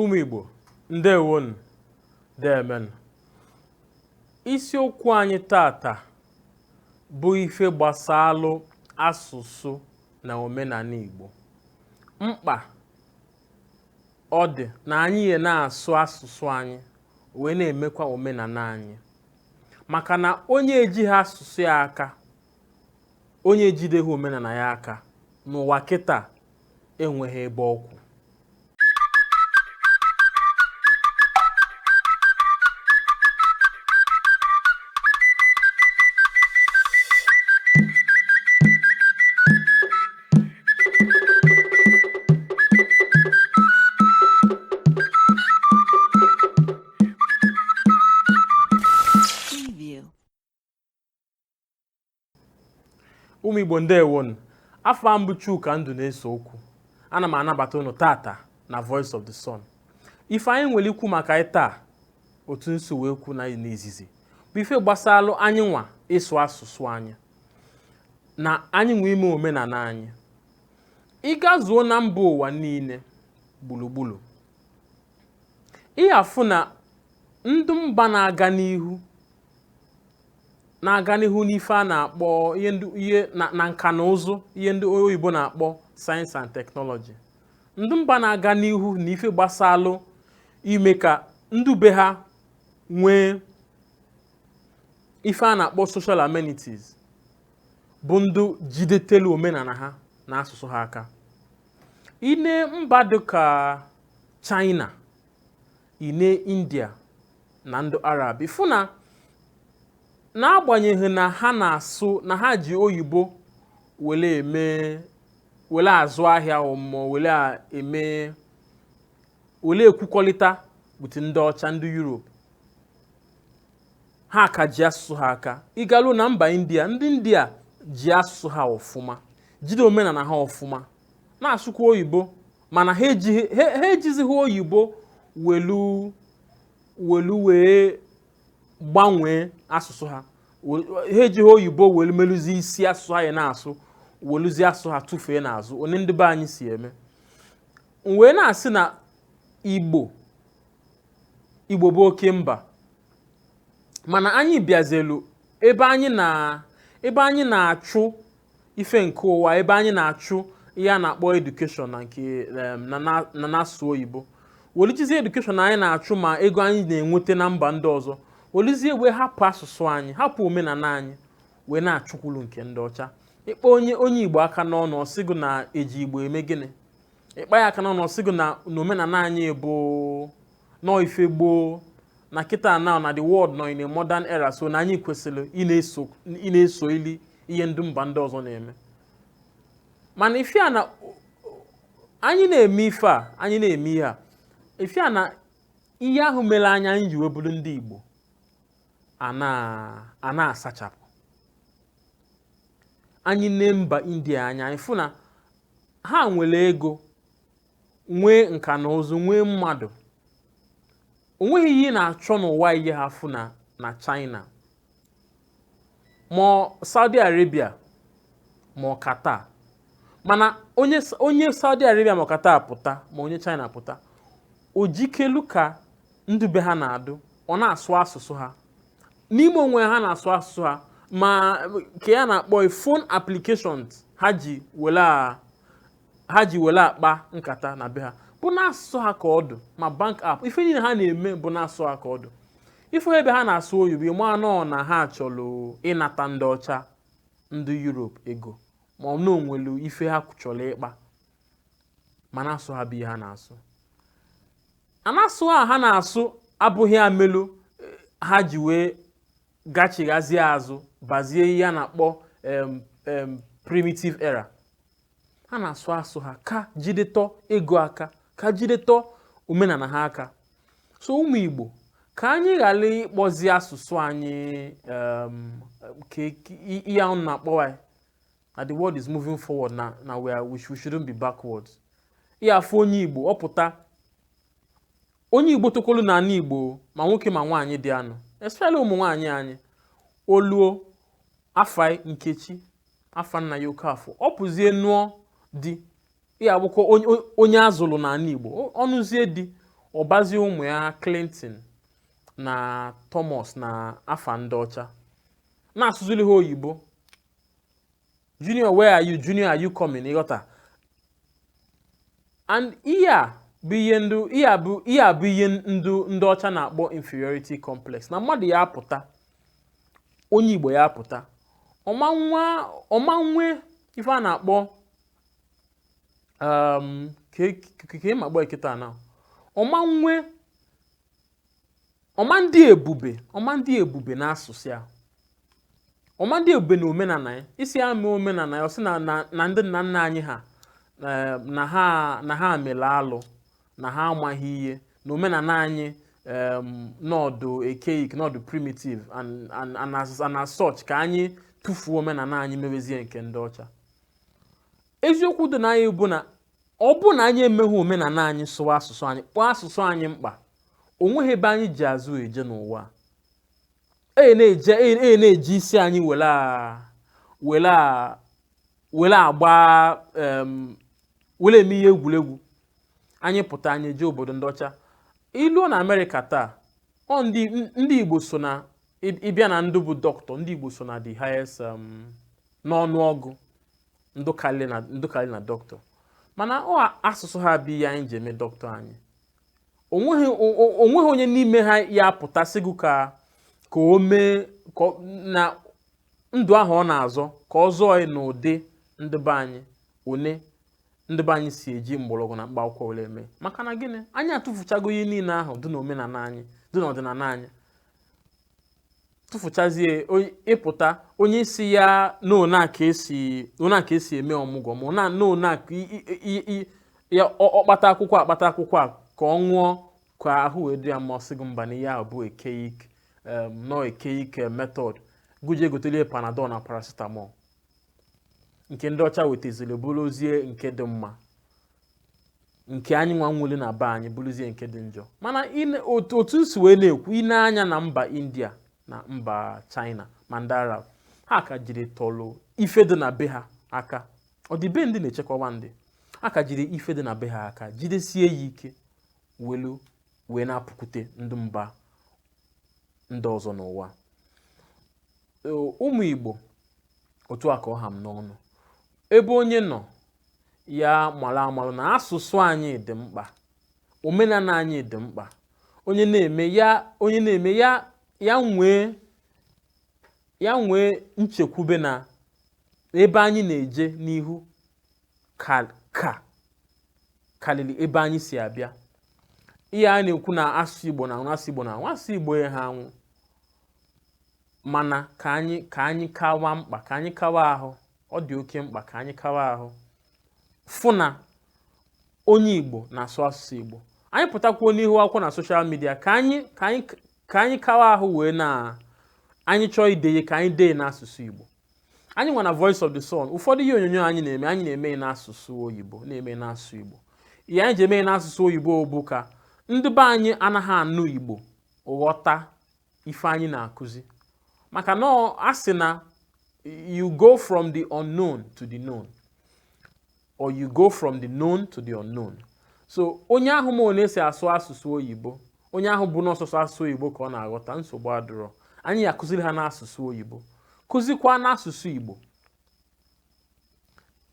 Ụmụ Igbo, ndewonu, demen. Isiokwu anyị tata bụ ife gbasalụ asụsụ na omenala Igbo. Mkpa ọ dị na anyị na-asụ asụsụ anyị wee na-emekwa omenala anyị. Maka na onye ejighị asụsụ ya aka, onye ejideghị omenala ya aka, n'ụwa kịta enweghị ebe ọkwụ. Ụmụ Igbo ndewonu, afọ mbụ Chuka ndụ na-eso okwu. Ana m anabata unu tata na Voice of the Sun. Ife anyị nwere ikwu maka taa, otu nso wee kwu na n'izizi, bụ ife gbasalụ anyị nwa ịsụ asụsụ anyị na anyị nwe ime omenala anyị. Ịga zuo na mba ụwa niile gburugburu, ịhafụ na ndị mba na-aga n'ihu n'ife a na-akpọ ihe na nka na ụzụ, ihe ndị oyibo na-akpọ science and technology. Ndị mba na-aga n'ihu na ife gbasalụ ime ka ndị be ha nwee ife a na-akpọ social amenities, bụ ndị jidetelu omenala ha na asụsụ ha aka. Ine mba dịka China, ine India na ndị Arab, ifu na n'agbanyeghị na ha na-asụ na ha ji oyibo wele azụ ahịa wele ekwukọrịta with ndị ọcha, ndị Europe, ha ka ji asụsụ ha aka. Ịgalụ na mba India, ndị India ji asụsụ ha ọfụma, jide omenala ha ọfụma, na-asụkwa oyibo, mana ha ejizighị oyibo wee gbanwee asụsụ ha. Ha ejighị oyibo wee meluzie isi asụsụ ha na-asụ, weluzie asụsụ ha tụfee n'azụ. Onye ndị be anyị si eme. Wee na-asị na Igbo bụ oke mba, mana anyị bịazelu ebe anyị na-achụ ife nke ụwa, ebe anyị na-achụ ihe a na-akpọ edukeshọn na nke na-asụ oyibo. Welichizie edukeshọn anyị na-achụ ma ego anyị na-enweta na mba ndị ọzọ, welizie wee hapụ asụsụ anyị, hapụ omenala anyị, wee na-achụkwulu nke ndị ọcha. Ịkpa onye Igbo aka n'ọnụ, ọsịgụ na eji Igbo eme gịnị? Ịkpa ya aka n'ọnụ, ọsịgụ na omenala anyị bụ nọ ife gboo, na kịta na the world nọ in a modern era, so na anyị kwesịrị ị na-eso ili ihe ndị mba ndị ọzọ na-eme. Mana ife a na anyị na-eme ife a, anyị na-eme ihe a, ife a na ihe ahụ mere anyị ji wee bụrụ ndị Igbo a na-asachapụ. Anyị na mba India anyị fụ na ha nwere ego, nwee nka na ụzụ, nwee mmadụ. Onweghị ihe na-achọ n'ụwa ihe ha fụ na China, ma Saudi Arabia, ma Qatar. Mana onye Saudi Arabia ma Qatar pụta, ma onye China pụta, o jikelu ka ndị be ha na-adụ, ọ na-asụ asụsụ ha. N'ime onwe ha na-asụ asụsụ ha, ma ke ya na-akpọ phone applications ha ji wele akpa nkata na be ha, bụ na-asụ ha ka ọdụ. Ma bank app, ife niile ha na-eme bụ na-asụ ha ka ọdụ. Ife ebe ha na-asụ oyibo, ma nọ na ha chọrọ ịnata ndị ọcha, ndị Europe ego, ma ọ na onwelu ife ha chọrọ ịkpa, ma na-asụ ha bụ ihe ha na-asụ. Anasụ ha na-asụ abụghị amelu ha ji wee gachighazie azụ, bazie ihe a na-akpọ primitive era. Ha na-asụ ha ka jidetọ ego aka, ka jidetọ omenala ha aka. So ụmụ Igbo, ka anyị ghara ịkpọzi asụsụ anyị ihe ahụ na-akpọ na the world is moving forward, na we shouldn't be backwards. Ịhafụ onye Igbo ọpụta, onye Igbo tokolu na ana Igbo, ma nwoke ma nwaanyị dị anụ, especially ụmụ nwaanyị anyị, oluo afa Nkechi, afa nna ya Okafọ, ọ pụzie nụọ di, ya bụkwa onye azụlụ na ana Igbo, ọnụzie di, ọbazi ụmụ ya Clinton na Thomas na afa ndị ọcha na-asụzuli ha oyibo. Junior, where are you? Junior, are you coming? Ịghọta. And ihe bụ ihe ndị ọcha na-akpọ inferiority complex. Na mmadụ ya apụta, onye Igbo ya apụta, ọma nwe ife a na-akpọ ke ma gbo ekita na ọma ndị ebube na asụsụ ya. Ọma ndị ebube na omenala ya. Isi ama omenala ya, ọ sị na ndị nna nna anyị ha na ha mere alụ, na ha amaghị ihe, na omenala anyị nọdụ archaic, nọdụ primitive and as such ka anyị tụfuo omenala anyị mewezie nke ndị ọcha. Eziokwu dị na anyị bụ na ọ bụ na anyị emeghị omenala anyị sụwa asụsụ anyị, kpọọ asụsụ anyị mkpa, onweghị ebe anyị ji azụ eje n'ụwa. Na-eji isi anyị wele agba wele eme ihe egwuregwu. Anyị pụta anyị jee obodo ndị ọcha. Iluo na Amerịka taa, ndị Igbo so na ịbịa na ndụ bụ dọkịta, ndị Igbo so na the highest n'ọnụọgụ ndụ karịrị na dọkịta. Mana asụsụ ha bụ ihe anyị ji eme dọkịta anyị. Onweghị onye n'ime ha ya apụta sịgụ ka o mee na ndụ ahụ ọ na-azọ ka ọ zọọ n'ụdị ndị be anyị one ndị be anyị si eji mgbọrọgwụ na mkpa akwụkwọ were eme. Maka na gịnị? Anyị atụfuchago ihe niile ahụ dị n'omenala anyị, dị n'ọdịnala anyị. Tụfuchazie ịpụta onye isi ya n'ona ka esi eme ọmụgwọ, ma n'ona ya ọkpata akwụkwọ a ka ọ ṅụọ ka ahụ wee dị ya ma ọ sịgụ mba na ihe ahụ bụ archaic method. Guje gotelie Panadol na paracetamol nke ndị ọcha wetazili bụrụzie nke dị mma, nke anyị nwa nwere na be anyị bụrụzie nke dị njọ. Mana otu nsi wee na-ekwu, ine anya na mba India na mba China ma ndị Arab, ha ka jiri tọlụ ife dị na be ha aka. Ọ dị be ndị na-echekwawa ndị, ha ka jiri ife dị na be ha aka jidesie ya ike wee na-apụkwute ndị mba ndị ọzọ n'ụwa. Ụmụ Igbo, otu a ka ọ ha m n'ọnụ. Ebe onye nọ ya mara amalụ na asụsụ anyị dị mkpa, omenala anyị dị mkpa. Onye na-eme ya nwee nchekwube na ebe anyị na-eje n'ihu karịrị ebe anyị si abịa. Ihe a na-ekwu na asụsụ Igbo na asụsụ Igbo ya ha anwụ. Mana ka anyị kawa mkpa, ka anyị kawa ahụ, ọ dị oke mkpa ka anyị kawa ahụ fụ na onye Igbo na-asụ asụsụ Igbo. Anyị pụtakwuo n'ihu akwụkwọ na social media ka anyị kawa ahụ wee na anyị chọọ ideye ka anyị dee n'asụsụ Igbo. Anyị nwa na Voice of the Sun, ụfọdụ ihe onyonyo anyị na-eme n'asụsụ oyibo, na-eme n'asụsụ Igbo. Ihe anyị ji eme n'asụsụ oyibo bụ ka ndị be anyị anaghị anụ Igbo ghọta ife anyị na-akụzi. Maka na a sị na you go from the unknown to the known, or you go from the known to the unknown. So onye ahụ ma onye si asụ asụsụ oyibo, onye ahụ bụ n'ọsụsụ asụsụ oyibo ka ọ na-aghọta, nsogbu adịrọ. Anyị ya kụziri ha n'asụsụ oyibo, kụzikwa n'asụsụ Igbo.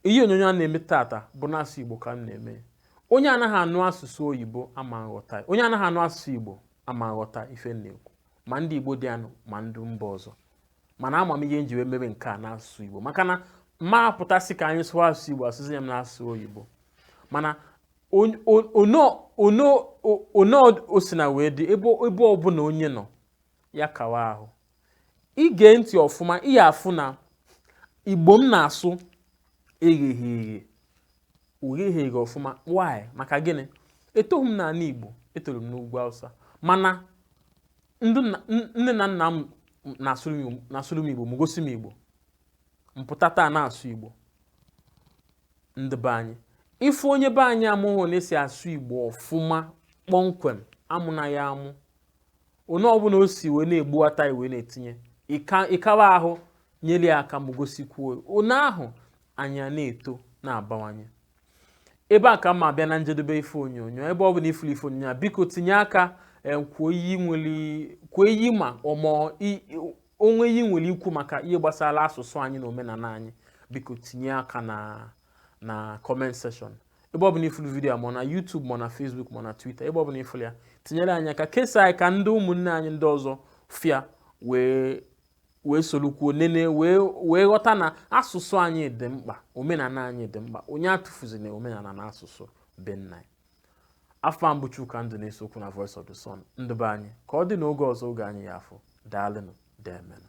Ihe onyonyo a na-eme tata bụ n'asụsụ Igbo ka m na-eme. Onye anaghị anụ asụsụ oyibo ama nghọta, onye anaghị anụ asụsụ Igbo ama nghọta ife na-ekwu, ma ndị Igbo dị anụ ma ndị mba ọzọ. Mana ama m ihe nji wee mebe nke a n'asụsụ Igbo, maka na mma apụtasị ka anyị sụwa asụsụ Igbo asụsụ ya m n'asụsụ oyibo. Mana o si na wee dị ebe ọbụla onye nọ ya kawa ahụ, ige ntị ọfụma, ihe afụ na Igbo m na-asụ eghe ọfụma. Why? Maka gịnị? Etoghị m n'ala Igbo, etoro m n'ugwu Hausa, mana nne na nna m na-asụrụ m Igbo, m gosi m Igbo, mpụta taa na-asụ Igbo. Ndị be anyị, ife onye be anyị amụghị na-esi asụ Igbo ọfụma kpọmkwem, amụ na ya amụ, onye ọbụla o si wee na-egbuwata iwe na-etinye ịkawa ahụ nyere ya aka, m gosikwuo onye ahụ anyị na-eto na-abawanye. ebe a ka mma bịa na njedebe ife onyonyo ebe ọ bụ na ifuru ife onyonyo biko tinye aka kwuo iyi ma onwe ihe nwere ikwu maka ihe gbasara asụsụ anyị na omenala anyị biko tinye aka na comment section ebe ọ bụ na ifuru vidiyo ma na YouTube ma na Facebook ma na Twitter ebe ọ bụ na ifuru ya tinyere anyị aka kesaa anyị ka ndị ụmụnne anyị ndị ọzọ fịa wee solukwuo nene wee ghọta na asụsụ anyị dị mkpa omenala anyị dị mkpa onye atụfuzina omenala na asụsụ be nna anyị. Afọ mbụ Chuka ndụ na-esokwu na Voice of the Sun ndụ be anyị ka ọ dị n'oge ọzọ oge anyị ya afọ daalụnụ deemenụ.